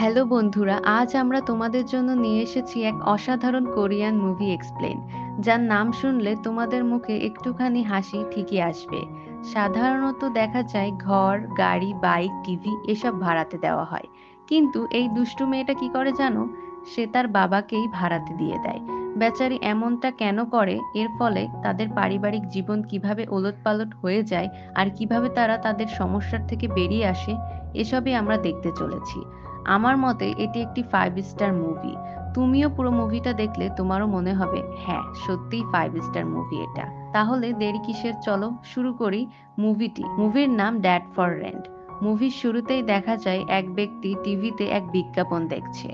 Hello বন্ধুরা, আজ আমরা তোমাদের জন্য নিয়ে এসেছি এক অসাধারণ কোরিয়ান মুভি এক্সপ্লেন, যার নাম শুনলে তোমাদের মুখে একটুখানি হাসি ঠিকই আসবে। সাধারণত দেখা যায় ঘর, গাড়ি, বাইক, টিভি এসব ভাড়াতে দেওয়া হয়, কিন্তু এই দুষ্টু মেয়েটা কি করে জানো? সে তার বাবাকেই ভাড়াতে দিয়ে দেয়। বেচারি এমনটা কেন করে? এর ফলে তাদের পারিবারিক জীবন কিভাবে ওলটপালট হয়ে যায় আর কিভাবে তারা তাদের সমস্যার থেকে বেরিয়ে আসে, এসবই আমরা দেখতে চলেছি। আমার মতে এটি একটি 5 স্টার মুভি। তুমিও পুরো মুভিটা দেখলে তোমারও মনে হবে হ্যাঁ, সত্যিই 5 স্টার মুভি এটা। তাহলে দেরি কিসের, চলো শুরু করি মুভিটি। মুভির নাম ড্যাড ফর রেন্ট। মুভির শুরুতেই দেখা যায় এক ব্যক্তি টিভিতে এক বিজ্ঞাপন দেখছে,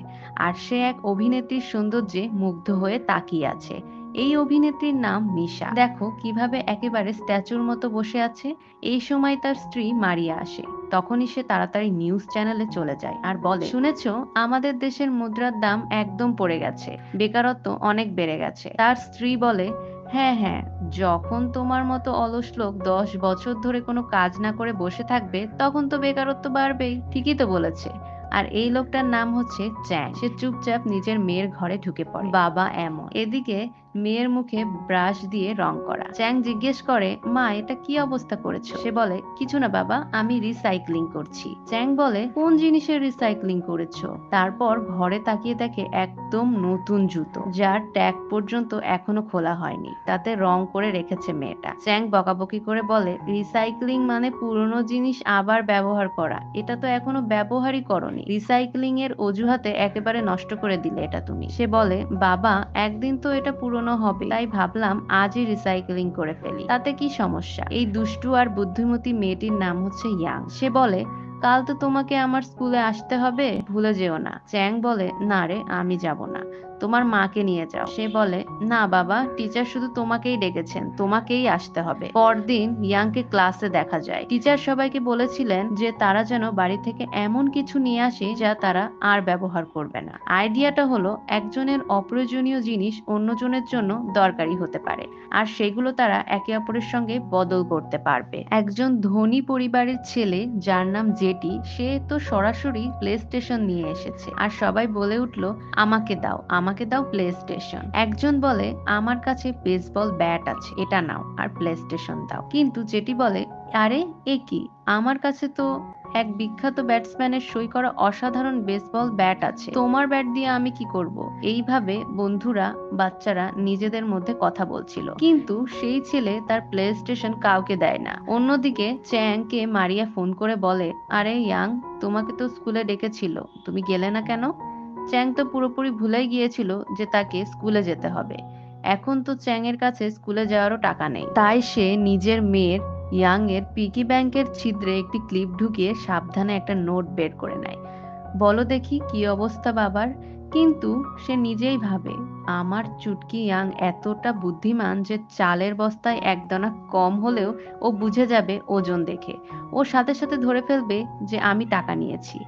আর সে এক অভিনেত্রীর সৌন্দর্যে মুগ্ধ হয়ে তাকিয়ে আছে। এই অভিনেত্রীর নাম মিশা। দেখো কিভাবে একেবারে স্ট্যাচুর মতো বসে আছে। এই সময় তার স্ত্রী মারিয়া আসে। তখনই সে তাড়াতাড়ি নিউজ চ্যানেলে চলে যায় আর বলে, শুনেছো আমাদের দেশের মুদ্রার দাম একদম পড়ে গেছে, বেকারত্ব অনেক বেড়ে গেছে। তার স্ত্রী বলে, হ্যাঁ হ্যাঁ, যখন তোমার মতো অলস লোক 10 বছর ধরে কোনো কাজ না করে বসে থাকবে তখন তো বেকারত্ব বাড়বেই। ঠিকই তো বলেছে। আর এই লোকটার নাম হচ্ছে চ্যাং। সে চুপচাপ নিজের মেয়ের ঘরে ঢুকে পড়ে। বাবা এমন। এদিকে মেয়ের মুখে ব্রাশ দিয়ে রং করা। চ্যাং জিজ্ঞেস করে, মা এটা কি অবস্থা করেছো? সে বলে, কিছু না বাবা, আমি রিসাইক্লিং করছি। চ্যাং বলে, কোন জিনিসের রিসাইক্লিং করেছো? তারপর ঘরে তাকিয়ে দেখে একদম নতুন জুতো, যার ট্যাগ পর্যন্ত এখনো খোলা হয়নি। তাতে রং করে রেখেছে মেয়েটা। চ্যাং বকাবকি করে বলে, রিসাইক্লিং মানে পুরনো জিনিস আবার ব্যবহার করা। এটা তো এখনো ব্যবহারই করনি। রিসাইক্লিং এর অজুহাতে একেবারে নষ্ট করে দিলে এটা তুমি। সে বলে, বাবা একদিন তো এটা পুরনো হবে, তাই ভাবলাম আজই রিসাইক্লিং করে ফেলি, তাতে কি সমস্যা? এই দুষ্টু আর বুদ্ধিমতী মেয়েটির নাম হচ্ছে ইয়াং। সে বলে, কাল তো তোমাকে আমার স্কুলে আসতে হবে, ভুলে যেও না। চ্যাং বলে, না রে, আমি যাব না, তোমার মাকে নিয়ে যাও। সে বলে, না বাবা, টিচার শুধু তোমাকেই ডেকেছেন, তোমাকেই আসতে হবে। পরদিন ইয়াংকে ক্লাসে দেখা যায়। টিচার সবাইকে বলেছিলেন যে তারা যেন বাড়ি থেকে এমন কিছু নিয়ে আসে যা তারা আর ব্যবহার করবে না। আইডিয়াটা হলো, একজনের অপ্রয়োজনীয় জিনিস অন্যজনের জন্য দরকারি হতে পারে, আর সেগুলো তারা একে অপরের সঙ্গে বদল করতে পারবে। একজন ধনী পরিবারের ছেলে যার নাম জেটি, সে তো সরাসরি প্লে স্টেশন নিয়ে এসেছে, আর সবাই বলে উঠলো, আমাকে দাও, আমাকে দাও প্লে স্টেশন। একজন বলে, আমার কাছে বেসবল ব্যাট আছে, এটা নাও আর প্লে স্টেশন দাও। কিন্তু জেটি বলে, আরে এ কি, আমার কাছে তো এক বিখ্যাত ব্যাটসম্যানের সই করা অসাধারণ বেসবল ব্যাট আছে, তোমার ব্যাট দিয়ে আমি কি করব? এইভাবে বন্ধুরা, বাচ্চারা নিজেদের মধ্যে কথা বলছিল, কিন্তু সেই ছেলে তার প্লে স্টেশন কাউকে দেয় না। অন্যদিকে চ্যাংকে মারিয়া ফোন করে বলে, আরে ইয়াং, তোমাকে তো স্কুলে ডেকেছিল, তুমি গেলে না কেন? চ্যাং তো পুরোপুরি ভুলেই গিয়েছিল যে তাকে স্কুলে যেতে হবে। এখন তো চ্যাং এর কাছে স্কুলে যাওয়ারও টাকা নেই, তাই সে নিজের মেয়ের ইয়াং এর পিগি ব্যাংকের ছিদ্রে একটি ক্লিপ ঢুকিয়ে সাবধানে একটা নোট বের করে নেয়। বলো দেখি কি অবস্থা বাবার। কিন্তু সে নিজেই ভাবে, আমার চুটকি ইয়াং এতটা বুদ্ধিমান যে চালের বস্তায় একদানা কম হলেও ও বুঝে যাবে ওজন দেখে। ও সাথে সাথে ধরে ফেলবে যে আমি টাকা নিয়েছি।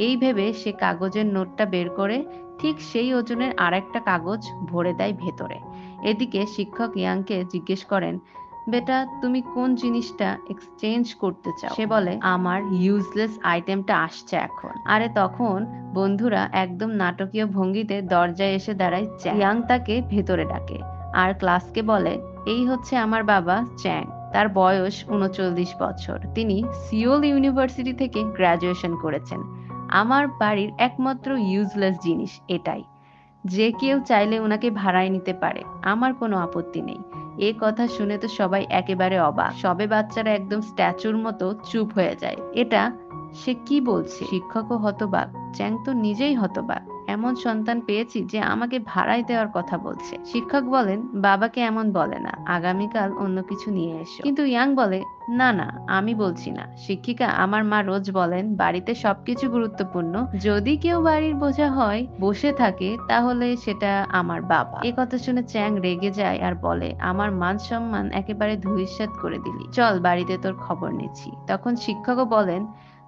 এই ভেবে সে কাগজের নোটটা বের করে ঠিক সেই ওজনের আরেকটা কাগজ ভরে দেয় ভেতরে। এদিকে শিক্ষক ইয়াংকে জিজ্ঞেস করেন, বেটা তুমি কোন জিনিসটা এক্সচেঞ্জ করতে চাও? সে বলে, আমার ইউজলেস আইটেমটা আসছে এখন। আরে তখন বন্ধুরা একদম নাটকীয় ভঙ্গিতে দরজায় এসে দাঁড়ায় চ্যাং। ইয়াং তাকে ভেতরে ডাকে আর ক্লাসকে বলে, এই হচ্ছে আমার বাবা চ্যাং। তার বয়স 39 বছর। তিনি সিওল ইউনিভার্সিটি থেকে গ্রাজুয়েশন করেছেন। আমার বাড়ির একমাত্র ইউজলেস জিনিস এটাই। যে কেউ চাইলে ওনাকে ভাড়ায় নিতে পারে, আমার কোনো আপত্তি নেই। এ কথা শুনে তো সবাই একেবারে অবাক। সবে বাচ্চারা একদম স্ট্যাচুর মতো চুপ হয়ে যায়। এটা সে কি বলছে? শিক্ষকও হতবাক, চ্যাং তো নিজেই হতবাক। এমন সন্তান পেয়েছি যে আমাকে ভাড়ায় দেওয়ার কথা বলছে। শিক্ষক বলেন, বাবাকে এমন বলে না, আগামীকাল অন্য কিছু নিয়ে এসো। কিন্তু ইয়াং বলে, না না, আমি বলছি না। শিক্ষিকা, আমার মা রোজ বলেন বাড়িতে সবকিছু গুরুত্বপূর্ণ, যদি কেউ বাড়ির বোঝা হয় বসে থাকে তাহলে সেটা আমার বাবা। এ কথা শুনে চ্যাং রেগে যায় আর বলে, আমার মান সম্মান একেবারে ধূলিসাৎ করে দিলি, চল বাড়িতে তোর খবর নিচ্ছি। তখন শিক্ষকও বলেন,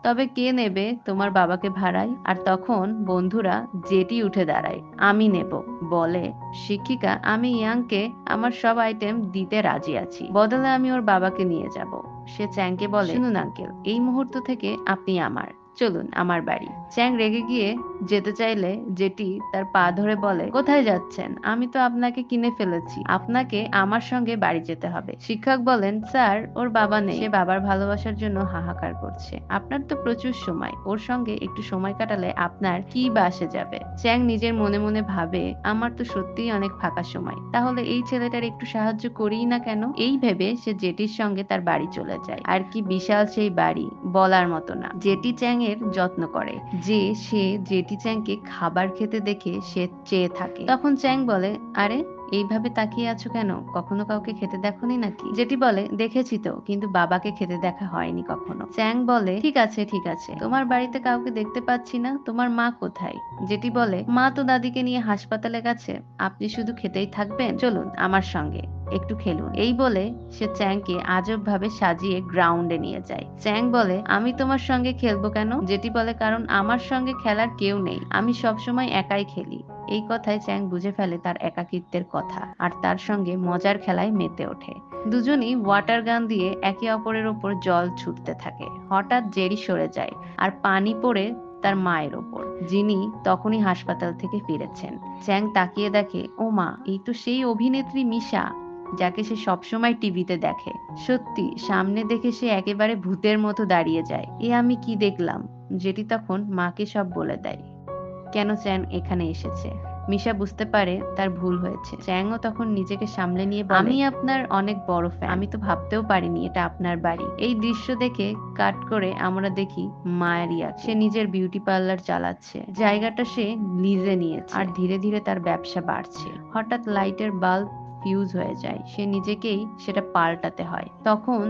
তবে কে নেবে তোমার বাবাকে ভাড়ায়? আর তখন বন্ধুরা জেটি উঠে দাঁড়ায়, আমি নেব। বলে শিক্ষিকা, আমি ইয়াংকে আমার সব আইটেম দিতে রাজি আছি, বদলে আমি ওর বাবাকে নিয়ে যাব। সে চ্যাংকে বলে, শুনুন আঙ্কেল, এই মুহূর্ত থেকে আপনি আমার। চলুন আমার বাড়ি। চ্যাং রেগে গিয়ে যেতে চাইলে জেটি তার পা ধরে বলে, কোথায় যাচ্ছেন? আমি তো আপনাকে কিনে ফেলেছি, আপনাকে আমার সঙ্গে বাড়ি যেতে হবে। শিক্ষক বলেন, স্যার ওর বাবা নেই, সে বাবার ভালোবাসার জন্য হাহাকার করছে। আপনার তো প্রচুর সময়, ওর সঙ্গে একটু সময় কাটালে আপনার কি বা আসে যাবে? চ্যাং নিজের মনে মনে ভাবে, আমার তো সত্যিই অনেক ফাঁকা সময়, তাহলে এই ছেলেটার একটু সাহায্য করিই না কেন? এই ভেবে সে জেটির সঙ্গে তার বাড়ি চলে যায়। আর কি বিশাল সেই বাড়ি, বলার মতো না। জেটি চ্যাং এর যত্ন করে, যে সে জেটি চ্যাংকে খাবার খেতে দেখে সে চেয়ে থাকে। তখন চ্যাং বলে, আরে এইভাবে তাকিয়ে আছো কেন? কখনো কাউকে খেতে দেখোনি নাকি? জেটি বলে, দেখেছি তো, কিন্তু বাবাকে খেতে দেখা হয়নি কখনো। চ্যাং বলে, ঠিক আছে ঠিক আছে, তোমার বাড়িতে কাউকে দেখতে পাচ্ছি না, তোমার মা কোথায়? জেটি বলে, মা তো দাদিকে নিয়ে হাসপাতালে গেছে, আপনি শুধু খেতেই থাকবেন, চলুন আমার সঙ্গে একটু খেলুন। এই বলে সে চ্যাংকে আজব ভাবে সাজিয়ে গ্রাউন্ডে নিয়ে যায়। চ্যাং বলে, আমি তোমার সঙ্গে খেলবো কেন? জেটি বলে, কারণ আমার সঙ্গে খেলার কেউ নেই, আমি সবসময় একাই খেলি। এই কথায় চ্যাং বুঝে ফেলে তার একাকিত্বের কথা, আর তার সঙ্গে মজার খেলায় মেতে ওঠে। দুজনই ওয়াটার গান দিয়ে একে অপরের ওপর জল ছুটতে থাকে। হঠাৎ জেরি সরে যায় আর পানি পড়ে তার মায়ের ওপর, যিনি তখনই হাসপাতাল থেকে ফিরেছেন। চ্যাং তাকিয়ে দেখে, ও মা, এই তো সেই অভিনেত্রী মিশা, যাকে সে সবসময় টিভিতে দেখে। সত্যি, সামনে দেখে সে একেবারে ভূতের মতো দাঁড়িয়ে যায়। এ আমি কি দেখলাম? যেটি তখন মাকে সব বলে দেয়, কেন চ্যাং এখানে এসেছে। মিশা বুঝতে পারে তার ভুল হয়েছে। চ্যাংও তখন নিজেকে সামলে নিয়ে বলে, আমি আপনার অনেক বড় ফ্যান, আমি তো ভাবতেও পারিনি এটা আপনার বাড়ি। এই দৃশ্য দেখে কাট করে আমরা দেখি মারিয়া, সে নিজের বিউটি পার্লার চালাচ্ছে, জায়গাটা সে লিজে নিয়েছে, আর ধীরে ধীরে তার ব্যবসা বাড়ছে। হঠাৎ লাইটের বাল্ব ফিউজ হয়ে যায়, সে নিজেকেই সেটা পাল্টাতে হয়। তখন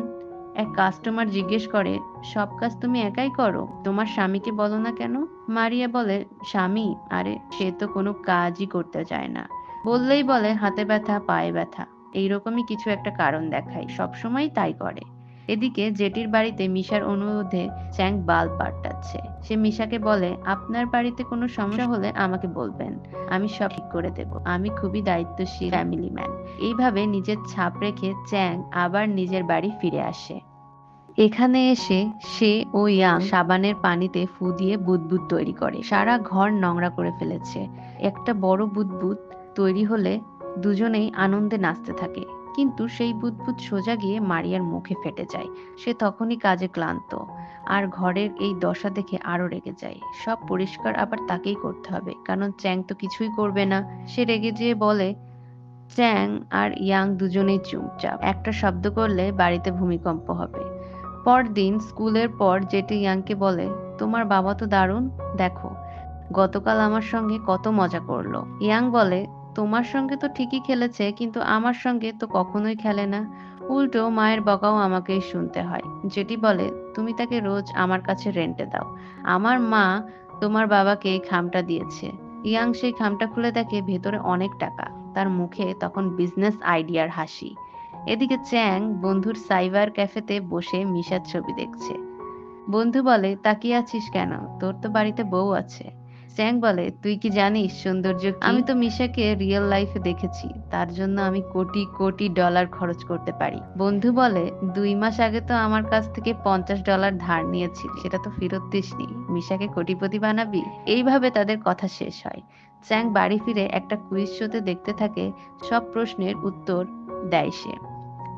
এক কাস্টমার জিজ্ঞেস করে, সব কাজ তুমি একাই করো, তোমার স্বামীকে বলো না কেন? মারিয়া বলে, স্বামী? আরে সে তো কোনো কাজই করতে চায় না, বললেই বলে হাতে ব্যথা, পায়ে ব্যথা, এইরকমই কিছু একটা কারণ দেখায়, সবসময় তাই করে। এদিকে জেটির বাড়িতে মিশার অনুরোধে চ্যাং বাল্ব পাল্টাচ্ছে। সে মিশাকে বলে, আপনার বাড়িতে কোনো সমস্যা হলে আমাকে বলবেন, আমি সব ঠিক করে দেব, আমি খুবই দায়িত্বশীল ফ্যামিলি ম্যান। এইভাবে নিজের ছাপ রেখে চ্যাং আবার নিজের বাড়ি ফিরে আসে। এখানে এসে সে ও ইয়াং সাবানের পানিতে ফু দিয়ে বুদবুদ তৈরি করে, সারা ঘর নোংরা করে ফেলেছে। একটা বড় বুদবুদ তৈরি হলে দুজনেই আনন্দে নাচতে থাকে, কিন্তু সেই বুদবুদ সোজা গিয়ে মারিয়ার মুখে ফেটে যায়। সে তখনই কাজে ক্লান্ত, আর ঘরের এই দশা দেখে আরো রেগে যায়। সব পরিষ্কার আবার তাকেই করতে হবে, কারণ চ্যাং তো কিছুই করবে না। সে রেগে যেয়ে বলে, চ্যাং আর ইয়াং দুজনেই চুপচাপ, একটা শব্দ করলে বাড়িতে ভূমিকম্প হবে। পরদিন স্কুলের পর জেটি ইয়াংকে বলে, তোমার বাবা তো দারুণ, দেখো গতকাল আমার সঙ্গে কত মজা করলো। ইয়াং বলে, তোমার সঙ্গে তো ঠিকই খেলেছে, কিন্তু আমার সঙ্গে তো কখনোই খেলে না, উল্টো মায়ের বকাও আমাকেই শুনতে হয়। জেটি বলে, তুমি তাকে রোজ আমার কাছে রেন্টে দাও, আমার মা তোমার বাবাকে এই খামটা দিয়েছে। ইয়াং সেই খামটা খুলে দেখে ভেতরে অনেক টাকা। তার মুখে তখন বিজনেস আইডিয়ার হাসি। এদিকে চ্যাং বন্ধুর সাইবার ক্যাফেতে বসে মিশার ছবি দেখছে। বন্ধু বলে, তাকিয়ে আছিস কেন, তোর তো বাড়িতে বউ আছে। চ্যাং বলে, তুই কি জানিস সৌন্দর্য কি? আমি তো মিশাকে রিয়েল লাইফে দেখেছি, তার জন্য আমি কোটি কোটি ডলার খরচ করতে পারি। বন্ধু বলে, 2 মাস আগে তো আমার কাছ থেকে $50 ধার নিয়েছিলি, সেটা তো ফেরত দিসনি, মিশাকে কোটিপতি বানাবি? এইভাবে তাদের কথা শেষ হয়। চ্যাং বাড়ি ফিরে একটা কুইজ শোতে দেখতে থাকে, সব প্রশ্নের উত্তর দেয় সে।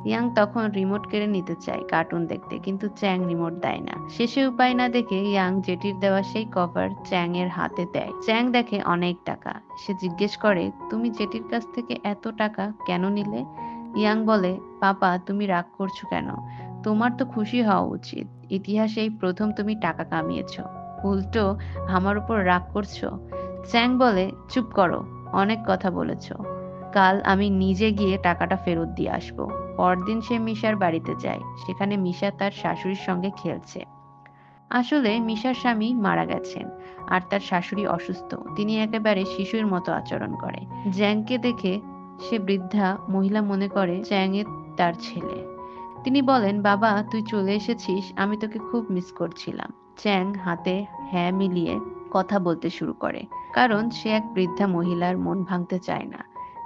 ইয়াং তখন রিমোট কেড়ে নিতে চায় কার্টুন দেখতে, কিন্তু চ্যাং রিমোট দেয় না। শেষে উপায় না দেখে ইয়াং জেটির দেওয়া সেই কভার চ্যাং এর হাতে দেয়। চ্যাং দেখে অনেক টাকা। সে জিজ্ঞেস করে, তুমি জেটির কাছ থেকে এত টাকা কেন নিলে? ইয়াং বলে, পাপা তুমি রাগ করছো কেন? তোমার তো খুশি হওয়া উচিত, ইতিহাসে এই প্রথম তুমি টাকা কামিয়েছ, উল্টো আমার উপর রাগ করছো। চ্যাং বলে, চুপ করো, অনেক কথা বলেছো, কাল আমি নিজে গিয়ে টাকাটা ফেরত দিয়ে আসবো। পরদিন সে মিশার বাড়িতে যায়, সেখানে মিশা তার শাশুড়ির সঙ্গে খেলছে। আসলে মিশার স্বামী মারা গেছেন, আর তার শাশুড়ি অসুস্থ, তিনি একেবারে শিশুর মতো আচরণ করে। জ্যাংকে দেখে সে বৃদ্ধা মহিলা মনে করে চ্যাংয়ের তার ছেলে। তিনি বলেন, বাবা তুই চলে এসেছিস, আমি তোকে খুব মিস করছিলাম। চ্যাং হাতে হ্যাঁ মিলিয়ে কথা বলতে শুরু করে, কারণ সে এক বৃদ্ধা মহিলার মন ভাঙতে চায় না।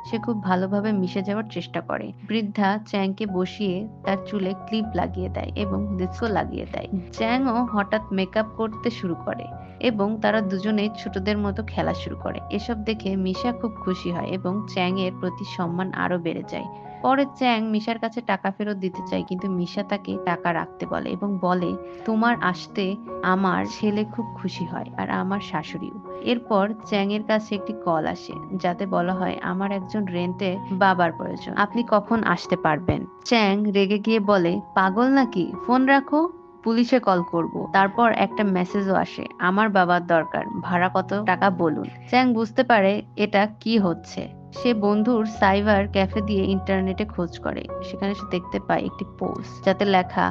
সে খুব ভালোভাবে মিশে যাওয়ার চেষ্টা করে। বৃদ্ধা চ্যাংকে বসিয়ে তার চুলে ক্লিপ লাগিয়ে দেয় এবং ডিস্কো লাগিয়ে দেয়। চ্যাংও হঠাৎ মেকআপ করতে শুরু করে এবং তারা দুজনেই ছোটদের মতো খেলা শুরু করে। এসব দেখে মিশা খুব খুশি হয় এবং চ্যাং এর প্রতি সম্মান আরো বেড়ে যায়। পরে চ্যাং মিশার কাছে টাকা ফেরত দিতে চায়, কিন্তু মিশা তাকে টাকা রাখতে বলে এবং বলে, তোমার আসতে আমার ছেলে খুব খুশি হয় আর আমার শাশুড়িও। এরপর চ্যাং এর কাছে একটি কল আসে, যাতে বলা হয় আমার একজন রেন্টে বাবার প্রয়োজন, আপনি কখন আসতে পারবেন। চ্যাং রেগে গিয়ে বলে, পাগল নাকি, ফোন রাখো, পুলিশে কল করব। তারপর একটা মেসেজও আসে, আমার বাবার দরকার, ভাড়া কত টাকা বলুন। চ্যাং বুঝতে পারে এটা কি হচ্ছে। সে বন্ধুর সাইবার ক্যাফে দিয়ে ইন্টারনেটে খোঁজ করে। সেখানে সে দেখতে পায় একটি পোস্ট যাতে লেখা,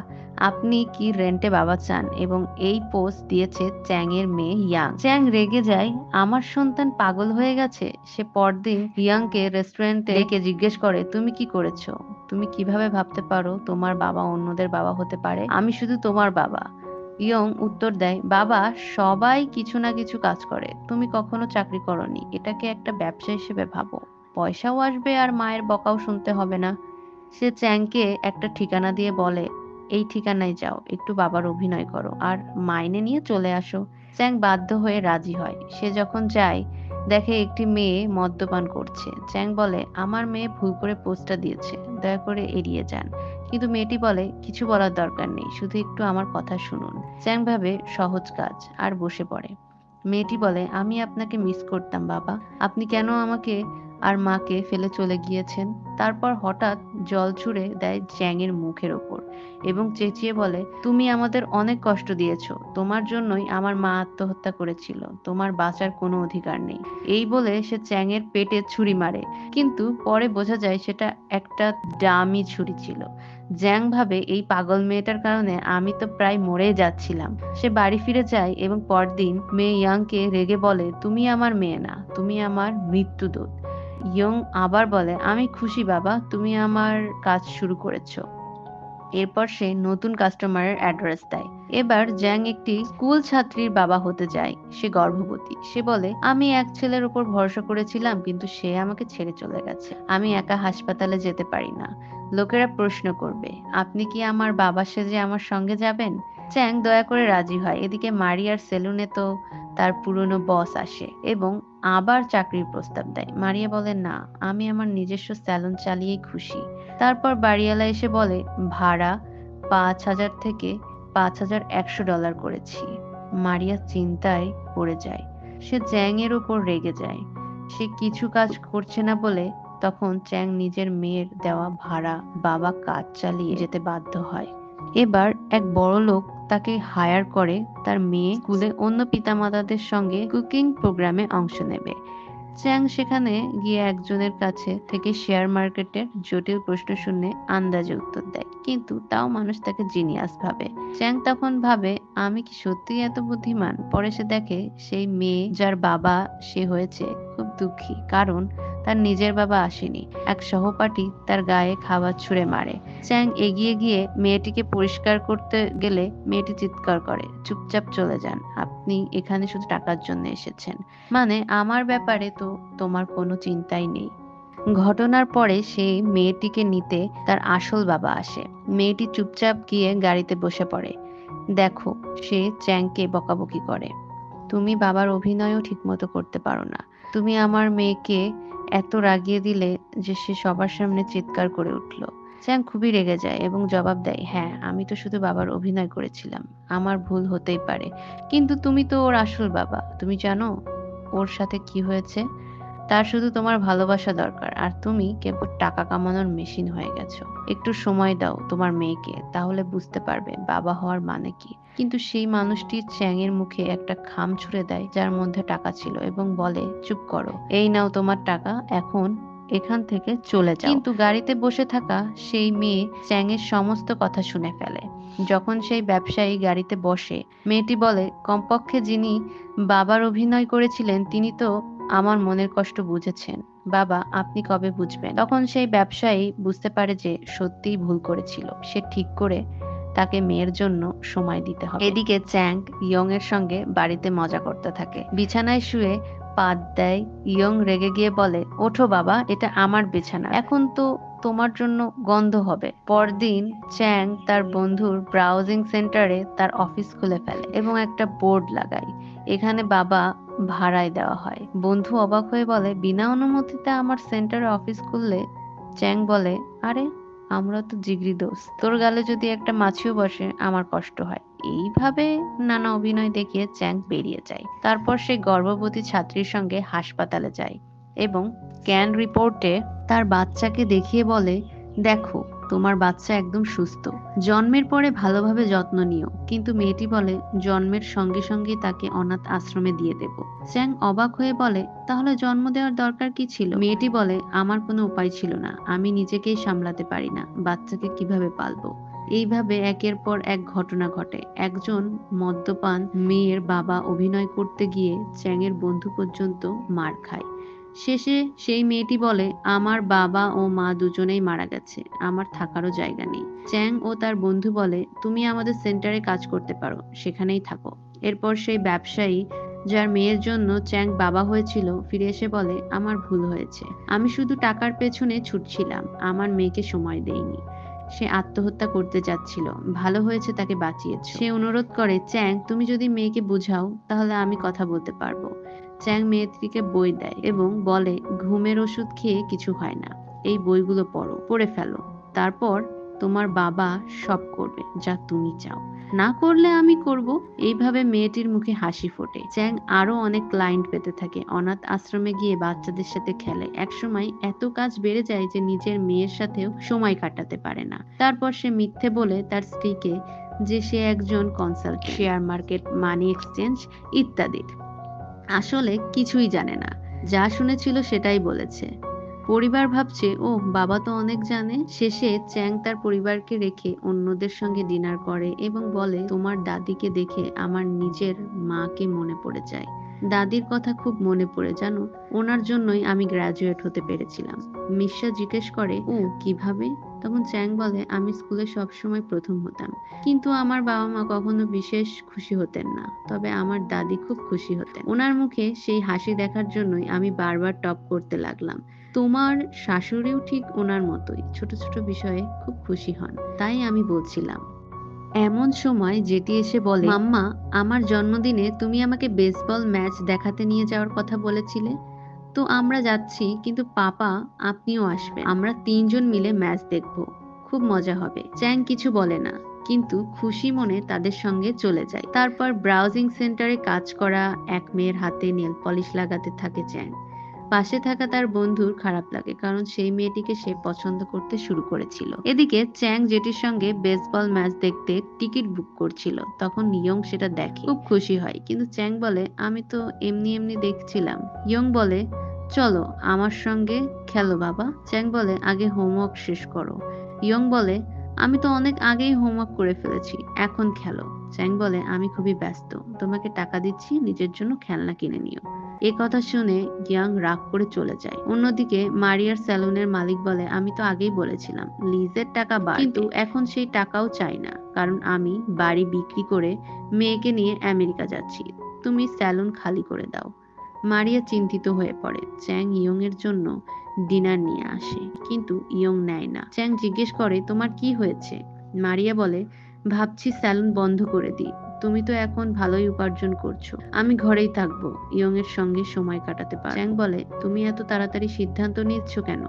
আপনি কি রেন্টে বাবা চান, এবং এই পোস্ট দিয়েছে চ্যাং এর মেয়ে ইয়াং। চ্যাং রেগে যায়, আমার সন্তান পাগল হয়ে গেছে। সে পরদিন ইয়াংকে রেস্টুরেন্টে ডেকে জিজ্ঞেস করে, তুমি কি করেছো, তুমি কিভাবে ভাবতে পারো তোমার বাবা অন্যদের বাবা হতে পারে, আমি শুধু তোমার বাবা। ইয়ং উত্তর দেয়, বাবা সবাই কিছু না কিছু কাজ করে, তুমি কখনো চাকরি করনি, এটাকে একটা ব্যবসা হিসেবে ভাবো, পয়সাও আসবে আর মায়ের বকাও শুনতে হবে না। সে চ্যাংকে একটা ঠিকানা দিয়ে বলে, এই ঠিকানায় যাও, একটু বাবার অভিনয় করো আর মাইনে নিয়ে চলে আসো। চ্যাং বাধ্য হয়ে রাজি হয়। সে যখন যায়, দেখে একটি মেয়ে মদ্যপান করছে। চ্যাং বলে, আমার মেয়ে ভুল করে পোস্টটা দিয়েছে, দয়া করে এড়িয়ে যান। কিন্তু মেয়েটি বলে, কিছু বলার দরকার নেই, শুধু একটু আমার কথা শুনুন। চ্যাং ভাবে সহজ কাজ আর বসে পড়ে। মেয়েটি বলে, আমি আপনাকে মিস করতাম বাবা, আপনি কেন আমাকে আর মাকে ফেলে চলে গিয়েছেন। তারপর হঠাৎ জল ছুঁড়ে দেয় চ্যাংয়ের মুখের ওপর এবং চেঁচিয়ে বলে, তুমি আমাদের অনেক কষ্ট দিয়েছো, তোমার জন্যই আমার মা আত্মহত্যা করেছিল, তোমার বাঁচার কোনো অধিকার নেই। এই বলে সে চ্যাংয়ের পেটে ছুরি মারে, কিন্তু পরে বোঝা যায় সেটা একটা ডামি ছুরি ছিল। জ্যাং ভাবে, এই পাগল মেয়েটার কারণে আমি তো প্রায় মরেই যাচ্ছিলাম। সে বাড়ি ফিরে যায় এবং পরদিন মেয়ে ইয়াংকে রেগে বলে, তুমি আমার মেয়ে না, তুমি আমার মৃত্যুদূত। ইয়ং আবার বলে, আমি খুশি বাবা, তুমি আমার কাজ শুরু করেছো। এরপর সে নতুন কাস্টমারের অ্যাড্রেস দেয়। এবার জ্যাং একটি স্কুল ছাত্রীর বাবা হতে যায়। সে গর্ভবতী। সে বলে, আমি এক ছেলের উপর ভরসা করেছিলাম, কিন্তু সে আমাকে ছেড়ে চলে গেছে, আমি একা হাসপাতালে যেতে পারি না। লোকেরা প্রশ্ন করবে, আপনি কি আমার বাবা সেজে আমার সঙ্গে যাবেন। চ্যাং দয়া করে রাজি হয়। এদিকে মারিয়ার সেলুনে তো তার পুরনো বস আসে এবং আবার চাকরির প্রস্তাব দেয়। মারিয়া বলে, না, আমি আমার নিজস্ব স্যালুন চালিয়েই খুশি। তারপর বাড়িওয়ালা এসে বলে, ভাড়া 5,000 থেকে $5,100 করেছি। মারিয়া চিন্তায় পড়ে যায়। সে চ্যাং এর উপর রেগে যায়। সে কিছু কাজ করছে না বলে তখন চ্যাং নিজের মেয়ের দেওয়া ভাড়া বাবা কাজ চালিয়ে যেতে বাধ্য হয়। এবার এক বড়লোক তাকে হায়ার করে তার মেয়ে স্কুলে অন্য পিতামাতাদের সঙ্গে কুকিং প্রোগ্রামে অংশ নেবে। চ্যাং সেখানে গিয়ে একজনের কাছে থেকে শেয়ার মার্কেটের জটিল প্রশ্ন শুনে আন্দাজে উত্তর দেয়, কিন্তু তাও মানুষ তাকে জিনিয়াস ভাবে। চ্যাং তখন ভাবে, আমি কি সত্যিই এত বুদ্ধিমান। পরে সে দেখে সেই মেয়ে যার বাবা সে হয়েছে খুব দুঃখী, কারণ তার নিজের বাবা আসেনি। এক সহপাঠী তার গায়ে খাবার ছুঁড়ে মারে। চ্যাং এগিয়ে গিয়ে মেয়েটিকে পরিষ্কার করতে গেলে মেয়েটি চিৎকার করে, চুপচাপ চলে যান, আপনি এখানে শুধু টাকার জন্য এসেছেন, মানে আমার ব্যাপারে তো তোমার কোনো চিন্তাই নেই। ঘটনার পরে সে মেয়েটিকে নিতে তার আসল বাবা আসে। মেয়েটি চুপচাপ গিয়ে গাড়িতে বসে পড়ে। দেখো, সে চ্যাংকে বকাবকি করে, তুমি বাবার অভিনয়ও ঠিকমতো করতে পারো না, তুমি আমার মেয়েকে এত রাগিয়ে দিলে যে সে সবার সামনে চিৎকার করে উঠল। চ্যাং খুবই রেগে যায় এবং জবাব দেয়, হ্যাঁ, আমি তো শুধু বাবার অভিনয় করেছিলাম, আমার ভুল হতেই পারে, কিন্তু তুমি তো ওর আসল বাবা, তুমি জানো ওর সাথে কি হয়েছে। তার শুধু তোমার ভালোবাসা দরকার, আর তুমি কেবল টাকা কামানোর মেশিন হয়ে গেছো। একটু সময় দাও তোমার মেয়েকে, তাহলে বুঝতে পারবে বাবা হওয়ার মানে কি। কিন্তু সেই মানুষটি চ্যাংয়ের মুখে একটা খাম ছুঁড়ে দেয় যার মধ্যে টাকা ছিল এবং বলে, চুপ করো, এই নাও তোমার টাকা, এখন এখান থেকে চলে যাও। কিন্তু গাড়িতে বসে থাকা সেই মেয়ে চ্যাংয়ের সমস্ত কথা শুনে ফেলে। যখন সেই ব্যবসায়ী গাড়িতে বসে, মেয়েটি বলে, কমপক্ষে যিনি বাবার অভিনয় করেছিলেন তিনি তো আমার মনের কষ্ট বুঝেছেন, বাবা আপনি কবে বুঝবেন। তখন সেই ব্যবসায়ী বুঝতে পারে যে সত্যিই ভুল করেছিল। সে ঠিক করে তাকে মেয়ের জন্য সময় দিতে হবে। এদিকে চ্যাং ইয়ং এর সঙ্গে বাড়িতে মজা করতে থাকে। বিছানায় শুয়ে পাত দেয়। ইয়ং রেগে গিয়ে বলে, ওঠো বাবা, এটা আমার বিছানা, এখন তো তোমার জন্য গন্ধ হবে। পরদিন চ্যাং তার বন্ধুর ব্রাউজিং সেন্টারে তার অফিস খুলে ফেলে এবং একটা বোর্ড লাগায়, এখানে বাবা ভাড়ায় দেওয়া হয়। বন্ধু অবাক হয়ে বলে, বিনা অনুমতিতে আমার সেন্টারে অফিস খুললে? চ্যাং বলে, আরে আমরা তো জিগরি দোস্ত, তোর গালে যদি একটা মাছিও বসে আমার কষ্ট হয়। এইভাবে নানা অভিনয় দেখিয়ে চ্যাং বেরিয়ে যায়। তারপর সে গর্ভবতী ছাত্রীর সঙ্গে হাসপাতালে যায় এবং স্ক্যান রিপোর্টে তার বাচ্চাকে দেখিয়ে বলে, দেখো তোমার বাচ্চা একদম সুস্থ, জন্মের পরে ভালোভাবে যত্ন নিও। কিন্তু মেয়েটি বলে, জন্মের সঙ্গে সঙ্গে তাকে অনাথ আশ্রমে দিয়ে দেব। চ্যাং অবাক হয়ে বলে, তাহলে জন্ম দেওয়ার দরকার কি ছিল? মেয়েটি বলে, আমার কোনো উপায় ছিল না, আমি নিজেকেই সামলাতে পারি না, বাচ্চাকে কিভাবে পালবো। এইভাবে একের পর এক ঘটনা ঘটে। একজন মদ্যপান মেয়ের বাবা অভিনয় করতে গিয়ে চ্যাংয়ের বন্ধু পর্যন্ত মার খায়। শেষে সেই মেয়েটি বলে, আমার বাবা ও মা দুজনেই মারা গেছে, আমার থাকারও জায়গা নেই। চ্যাং ও তার বন্ধু বলে, তুমি আমাদের সেন্টারে কাজ করতে পারো, সেখানেই থাকো। এরপর সেই ব্যবসায়ী যার মেয়ের জন্য চ্যাং বাবা হয়েছিল ফিরে এসে বলে, আমার ভুল হয়েছে, আমি শুধু টাকার পেছনে ছুটছিলাম, আমার মেয়েকে সময় দেইনি। সে আত্মহত্যা করতে যাচ্ছিল, ভালো হয়েছে তাকে বাঁচিয়েছো। সে অনুরোধ করে, চ্যাং তুমি যদি মেয়েকে বুঝাও তাহলে আমি কথা বলতে পারবো। চ্যাং মেয়েটিকে বই দেয় এবং বলে, ঘুমের ওষুধ খেয়ে কিছু হয় না, এই বইগুলো পড়ে ফেলো, তারপর তোমার বাবা সব করবে যা তুমি চাও, না করলে আমি করব। এইভাবে মেয়েটির মুখে হাসি ফোটে। চ্যাং আরো অনেক ক্লায়েন্ট পেতে থাকে, অনাথ আশ্রমে গিয়ে বাচ্চাদের সাথে খেলে। একসময় এত কাজ বেড়ে যায় যে নিজের মেয়ের সাথেও সময় কাটাতে পারে না। তারপর সে মিথ্যে বলে তার স্ত্রীকে যে সে একজন consultant, share market, money exchange ইত্যাদি। আসলে কিছুই জানে না, যা শুনেছিল সেটাই বলেছে। পরিবার ভাবছে, ও বাবা তো অনেক জানে। শেষে চ্যাং তার পরিবারকে রেখে অন্যদের সঙ্গে ডিনার করে এবং বলে, তোমার দাদিকে দেখে আমার নিজের মাকে মনে পড়ে যায়। দাদির কথা খুব মনে পড়ে, জানো, ওনার জন্যই আমি গ্রাজুয়েট হতে পেরেছিলাম। মিশা জিজ্ঞেস করে, ও কিভাবে? তখন চ্যাং বলে, আমি স্কুলে সবসময় প্রথম হতাম, কিন্তু আমার বাবা মা কখনো বিশেষ খুশি হতেন না, তবে আমার দাদি খুব খুশি হতেন। ওনার মুখে সেই হাসি দেখার জন্যই আমি বারবার টপ করতে লাগলাম। তোমার শাশুড়িও ঠিক ওনার মতোই ছোট ছোট বিষয়ে খুব খুশি হন, তাই আমি বলছিলাম। এমন সময় জেটি এসে বলে, মাম্মা, আমার জন্মদিনে তুমি আমাকে বেসবল ম্যাচ দেখাতে নিয়ে যাওয়ার কথা বলেছিলে, তো আমরা যাচ্ছি, কিন্তু পাপা আপনিও আসবেন, আমরা তিনজন মিলে ম্যাচ দেখব, খুব মজা হবে। চ্যাং কিছু বলে না, কিন্তু খুশি মনে তাদের সঙ্গে চলে যায়। তারপর ব্রাউজিং সেন্টারে কাজ করা এক মেয়ের হাতে নেল পলিশ লাগাতে থাকে চ্যাং। পাশে থাকা তার বন্ধুর খারাপ লাগে, কারণ সেই মেয়েটিকে সে পছন্দ করতে শুরু করেছিল। এদিকে চ্যাং জেটির সঙ্গে বেসবল ম্যাচ দেখতে টিকিট বুক করছিল, তখন ইয়ং সেটা দেখে, খুব খুশি হয়, কিন্তু চ্যাং বলে, আমি তো এমনি এমনি দেখছিলাম। ইয়ং বলে, চলো আমার সঙ্গে খেলো বাবা। চ্যাং বলে, আগে হোমওয়ার্ক শেষ করো। ইয়ং বলে, আমি তো অনেক আগেই হোমওয়ার্ক করে ফেলেছি, এখন খেলো। চ্যাং বলে, আমি খুবই ব্যস্ত, তোমাকে টাকা দিচ্ছি, নিজের জন্য খেলনা কিনে নিও। এ কথা শুনে ইয়াং রাগ করে চলে যায়। অন্যদিকে মারিয়ার সেলুনের মালিক বলে, আমি তো আগেই বলেছিলাম লিজের টাকা বাড়বে, কিন্তু এখন সেই টাকাও চাই না, কারণ আমি বাড়ি বিক্রি করে মেয়েকে নিয়ে আমেরিকা যাচ্ছি, তুমি সেলুন খালি করে দাও। মারিয়া চিন্তিত হয়ে পড়ে। চ্যাং ইয়ং এর জন্য ডিনার নিয়ে আসে, কিন্তু ইয়ং নেয় না। চ্যাং জিজ্ঞেস করে, তোমার কি হয়েছে? মারিয়া বলে, ভাবছি সেলুন বন্ধ করে দিই, তুমি তো এখন ভালোই উপার্জন করছো, আমি ঘরেই থাকবো, ইয়ং এর সঙ্গে সময় কাটাতে পারবো। চ্যাং বলে, তুমি এত তাড়াতাড়ি সিদ্ধান্ত নিচ্ছ কেন?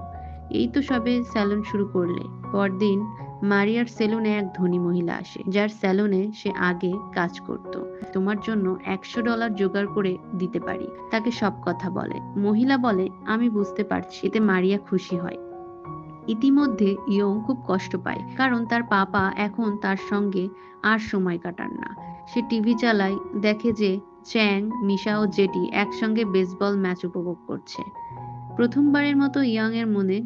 এই তো সবে সেলুন শুরু করলে। পরদিন মারিয়ার সেলুনে এক ধনী মহিলা আসে, যার সেলুনে সে আগে কাজ করত। তোমার জন্য $100 জোগাড় করে দিতে পারি, তাকে সব কথা বলে। মহিলা বলে, আমি বুঝতে পারছি। এতে মারিয়া খুশি হয়। ইতিমধ্যে ইয়ং খুব কষ্ট পায়, কারণ তার পাপা এখন তার সঙ্গে আর সময় কাটান না। সে টিভি চালায়, দেখে যে চ্যাং, মিশা ও জেটি একসঙ্গে বেসবল ম্যাচ উপভোগ করছে। প্রথমবারের মতো ইয়াং এর মনে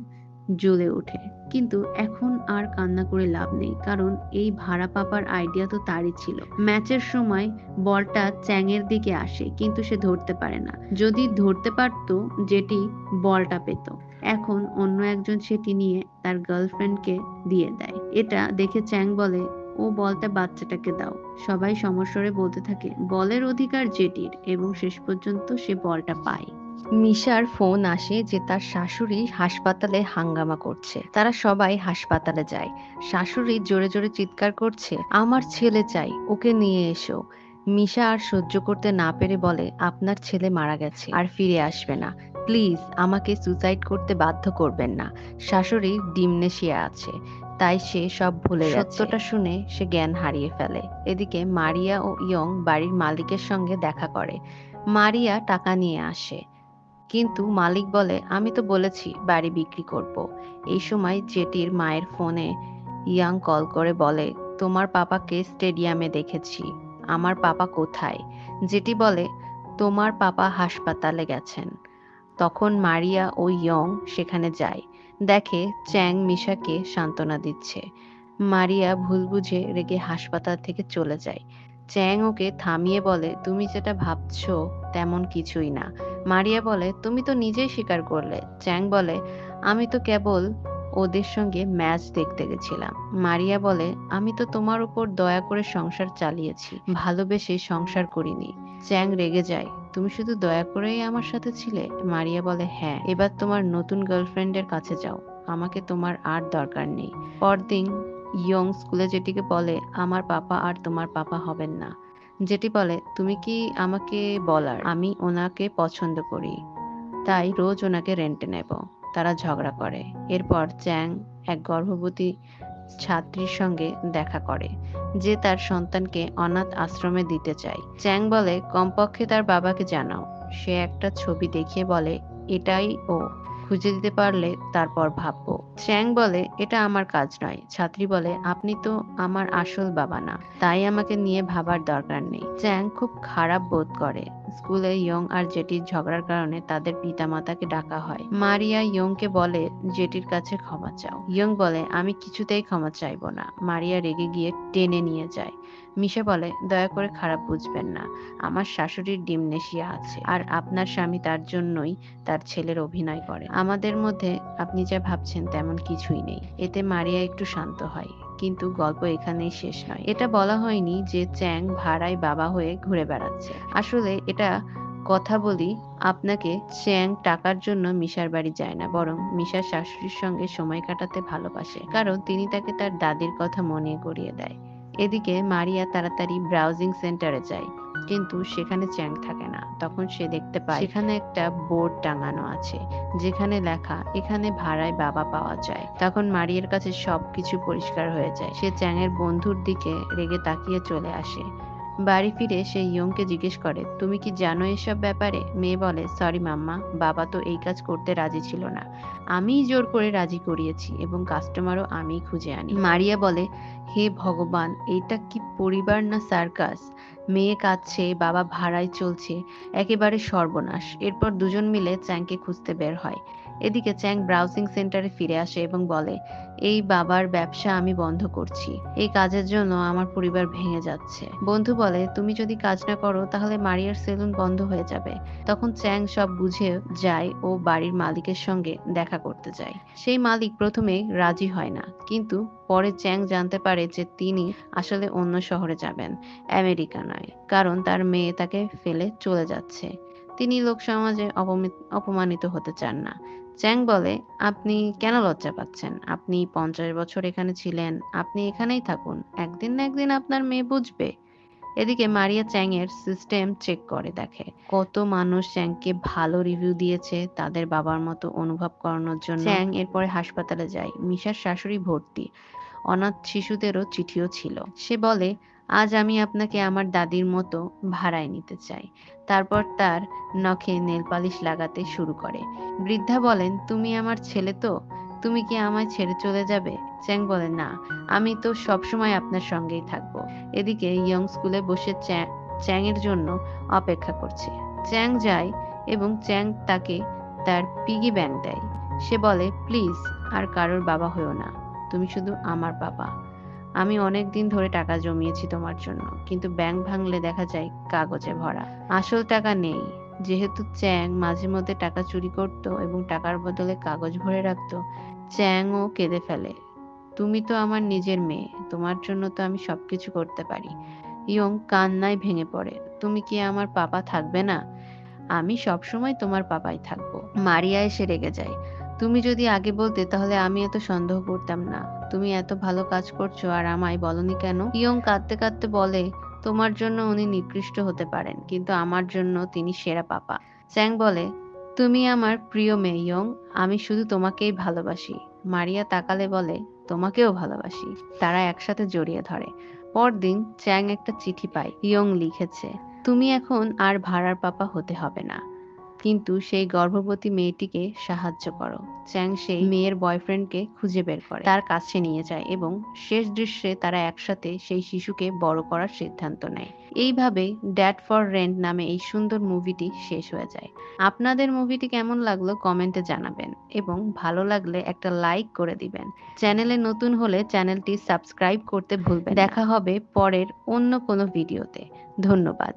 জ্বলে ওঠে, কিন্তু এখন আর কান্না করে লাভ নেই, কারণ এই ভাড়া পাপার আইডিয়া তো তারই ছিল। ম্যাচের সময় বলটা চ্যাং এর দিকে আসে, কিন্তু সে ধরতে পারে না। যদি ধরতে পারত, যেটি বলটা পেত। এখন অন্য একজন সেটি নিয়ে তার গার্লফ্রেন্ডকে দিয়ে দেয়। এটা দেখে চ্যাং বলে, ও বলটা বাচ্চাটাকে দাও। সবাই সমস্বরে বলতে থাকে, বলের অধিকার জেটির, এবং শেষ পর্যন্ত সে বলটা পায়। মিশার ফোন আসে যে তার শাশুড়ি হাসপাতালে হাঙ্গামা করছে। তারা সবাই হাসপাতালে যায়। শাশুড়ি জোরে জোরে চিৎকার করছে, আমার ছেলে চাই, ওকে নিয়ে এসো। মিশা আর সহ্য করতে না পেরে বলে, আপনার ছেলে মারা গেছে, আর ফিরে আসবে না। প্লিজ আমাকে সুসাইড করতে বাধ্য করবেন না। শাশুড়ির ডিমনেশিয়া আছে, তাই সে সব ভুলে যাচ্ছে। সত্যটা শুনে সে জ্ঞান হারিয়ে ফেলে। এদিকে মারিয়া ও ইয়ং বাড়ির মালিকের সঙ্গে দেখা করে। মারিয়া টাকা নিয়ে আসে, কিন্তু মালিক বলে, আমি তো বলেছি বাড়ি বিক্রি করব। এই সময় জেটির মায়ের ফোনে ইয়াং কল করে বলে, তোমার পাপাকে স্টেডিয়ামে দেখেছি। আমার পাপা কোথায়? জেটি বলে, তোমার পাপা হাসপাতালে গেছেন। তখন মারিয়া ও ইয়ং সেখানে যায়, দেখে চ্যাং মিশাকে সান্ত্বনা দিচ্ছে। মারিয়া ভুল বুঝে রেগে হাসপাতাল থেকে চলে যায়। চ্যাং ওকে থামিয়ে বলে, তুমি যেটা ভাবছো তেমন কিছুই না। মারিয়া বলে, তুমি তো নিজেই স্বীকার করলে। চ্যাং বলে, আমি তো কেবল ওদের সঙ্গে ম্যাচ দেখতে গেছিলাম। মারিয়া বলে, আমি তো তোমার উপর দয়া করে সংসার চালিয়েছি, ভালোবেসে সংসার করিনি। চ্যাং রেগে যায়, তুমি শুধু দয়া করেই আমার সাথে ছিলে? মারিয়া বলে, হ্যাঁ। এবার তোমার নতুন গার্লফ্রেন্ডের কাছে যাও, আমাকে তোমার আর দরকার নেই। পরদিন ইয়ং স্কুলে জেটিকে বলে, আমার পাপা আর তোমার পাপা হবেন না। জেটি বলে, তুমি কি আমাকে বলার আমি ওনাকে পছন্দ করি, তাই রোজ ওনাকে রেন্টে নেব। তারা ঝগড়া করে। এরপর চ্যাং এক গর্ভবতী ছাত্রীর সঙ্গে দেখা করে, যে তার সন্তানকে অনাথ আশ্রমে দিতে চায়। চ্যাং বলে, কমপক্ষে তার বাবাকে জানাও। সে একটা ছবি দেখিয়ে বলে, এটাই ও, খুঁজে দিতে পারলে তারপর ভাববো। চ্যাং বলে, এটা আমার কাজ নয়। ছাত্রী বলে, আপনি তো আমার আসল বাবা না, তাই আমাকে নিয়ে ভাবার দরকার নেই। চ্যাং খুব খারাপ বোধ করে। স্কুলে ইয়ং আর জেটির ঝগড়ার কারণে তাদের পিতামাতাকে ডাকা হয়। মারিয়া ইয়ংকে বলে, জেটির কাছে ক্ষমা চাও। ইয়ং বলে, আমি কিছুতেই ক্ষমা চাইবো না। মারিয়া রেগে গিয়ে টেনে নিয়ে যায়। মিশা বলে, দয়া করে খারাপ বুঝবেন না, আমার শাশুড়ির ডিমনেশিয়া আছে, আর আপনার স্বামী তার জন্যই তার ছেলের অভিনয় করে। আমাদের মধ্যে আপনি যা ভাবছেন তেমন কিছুই নেই। এতে মারিয়া একটু শান্ত হয়। কিন্তু গল্প এখানেই শেষ নয়। এটা বলা হয়নি যে চ্যাং ভাড়ায় বাবা হয়ে ঘুরে বেড়াচ্ছে। আসলে এটা কথা বলি আপনাকে, চ্যাং টাকার জন্য মিশার বাড়ি যায় না, বরং মিশার শাশুড়ির সঙ্গে সময় কাটাতে ভালোবাসে, কারণ তিনি তাকে তার দাদির কথা মনে করিয়ে দেয়। এদিকে মারিয়া তাড়াতাড়ি ব্রাউজিং সেন্টারে যায়, কিন্তু সেখানে চ্যাং থাকে না। তখন সে দেখতে পায় সেখানে একটা বোর্ড টাঙানো আছে, যেখানে লেখা, এখানে ভাড়ায় বাবা পাওয়া যায়। তখন মারিয়ার কাছে সবকিছু পরিষ্কার হয়ে যায়। সে চ্যাংয়ের বন্ধুর দিকে রেগে তাকিয়ে চলে আসে। বাড়ি ফিরে সে ইয়ংকে জিজ্ঞেস করে, তুমি কি জানো এসব ব্যাপারে? মেয়ে বলে, সরি মাম্মা, বাবা তো এই কাজ করতে রাজি ছিল না, আমিই জোর করে রাজি করিয়েছি, এবং কাস্টমারও আমিই খুঁজে আনি। মারিয়া বলে, হে ভগবান, এটা কি পরিবার না সার্কাস? মেয়ে কাঁদছে, বাবা ভাড়ায় চলছে, একেবারে সর্বনাশ। এরপর দুজন মিলে চ্যাংকে খুঁজতে বের হয়। এদিকে চ্যাং ব্রাউজিং সেন্টারে ফিরে আসে এবং বলে, এই বাবার ব্যবসা আমি বন্ধ করছি, এই কাজের জন্য আমার পরিবার ভেঙে যাচ্ছে। বন্ধু বলে, তুমি যদি কাজ না করো তাহলে মারিয়ার সেলুন বন্ধ হয়ে যাবে। তখন চ্যাং সব বুঝে যায় ও বাড়ির মালিকের সঙ্গে দেখা করতে যায়। সেই মালিক প্রথমে রাজি হয় না, কিন্তু পরে চ্যাং জানতে পারে যে তিনি আসলে অন্য শহরে যাবেন, আমেরিকা নয়, কারণ তার মেয়ে তাকে ফেলে চলে যাচ্ছে। তিনি লোক সমাজে অপমানিত হতে চান না। চ্যাং বলে, আপনি কেন লজ্জা পাচ্ছেন? আপনি 50 বছর এখানে ছিলেন, আপনি এখানেই থাকুন, একদিন না একদিন আপনার মেয়ে বুঝবে। এদিকে মারিয়া চ্যাং এর সিস্টেম চেক করে, দেখে কত মানুষ চ্যাংকে ভালো রিভিউ দিয়েছে তাদের বাবার মতো অনুভব করানোর জন্য। চ্যাং এরপরে হাসপাতালে যায়। মিশার শাশুড়ি ভর্তি, অনাথ শিশুদেরও চিঠিও ছিল। সে বলে, আজ আমি আপনাকে আমার দাদির মতো ভাড়ায় নিতে চাই। তারপর তার নখে নেল পালিশ লাগাতে শুরু করে। বৃদ্ধা বলেন, তুমি আমার ছেলে তো, তুমি কি আমায় ছেড়ে চলে যাবে? চ্যাং বলে, না, আমি তো সবসময় আপনার সঙ্গেই থাকবো। এদিকে ইয়ং স্কুলে বসে চ্যাং এর জন্য অপেক্ষা করছে। চ্যাং যায় এবং চ্যাং তাকে তার পিগি ব্যাংক দেয়। সে বলে, প্লিজ আর কারোর বাবা হয়েও না, তুমি শুধু আমার বাবা। আমি অনেক দিন ধরে টাকা জমিয়েছি তোমার জন্য, কিন্তু ব্যাংক ভাঙলে দেখা যায় কাগজে ভরা, আসল টাকা নেই। যেহেতু চ্যাং মাঝে মধ্যে টাকা চুরি করত এবং টাকার বদলে কাগজ ভরে রাখতো, চ্যাংও কেঁদে ফেলে। তুমি তো আমার নিজের মেয়ে, তোমার জন্য তো আমি সবকিছু করতে পারি। ইয়ং কান্নায় ভেঙে পড়ে। তুমি কি আমার পাপা থাকবে না? আমি সবসময় তোমার পাপাই থাকবো। মারিয়া এসে রেগে যায়। তুমি যদি আগে বলতে তাহলে আমি এত সন্দেহ করতাম না। তুমি এত ভালো কাজ করছো আর আমায় বলনি কেন? ইয়ং কাঁদতে কাঁদতে বলে, তোমার জন্য উনি নিকৃষ্ট হতে পারেন, কিন্তু আমার জন্য তিনি সেরা পাপা। চ্যাং বলে, তুমি আমার প্রিয় মেয়ে ইয়ং, আমি শুধু তোমাকেই ভালোবাসি। মারিয়া তাকালে বলে, তোমাকেও ভালোবাসি। তারা একসাথে জড়িয়ে ধরে। পরদিন চ্যাং একটা চিঠি পায়। ইয়ং লিখেছে, তুমি এখন আর ভাড়ার পাপা হতে হবে না, কিন্তু সেই গর্ভবতী মেয়েটিকে সাহায্য করো। চ্যাং সেই মেয়ের বয়ফ্রেন্ডকে খুঁজে বের করে, তার কাছে নিয়ে যায় এবং শেষ দৃশ্যে তারা একসাথে সেই শিশুকে বড় করার সিদ্ধান্ত নেয়। এইভাবে ড্যাড ফর রেন্ট নামে এই সুন্দর মুভিটি শেষ হয়ে যায়। আপনাদের মুভিটি কেমন লাগলো কমেন্টে জানাবেন এবং ভালো লাগলে একটা লাইক করে দিবেন। চ্যানেলে নতুন হলে চ্যানেলটি সাবস্ক্রাইব করতে ভুলবেন না। দেখা হবে পরের অন্য কোনো ভিডিওতে। ধন্যবাদ।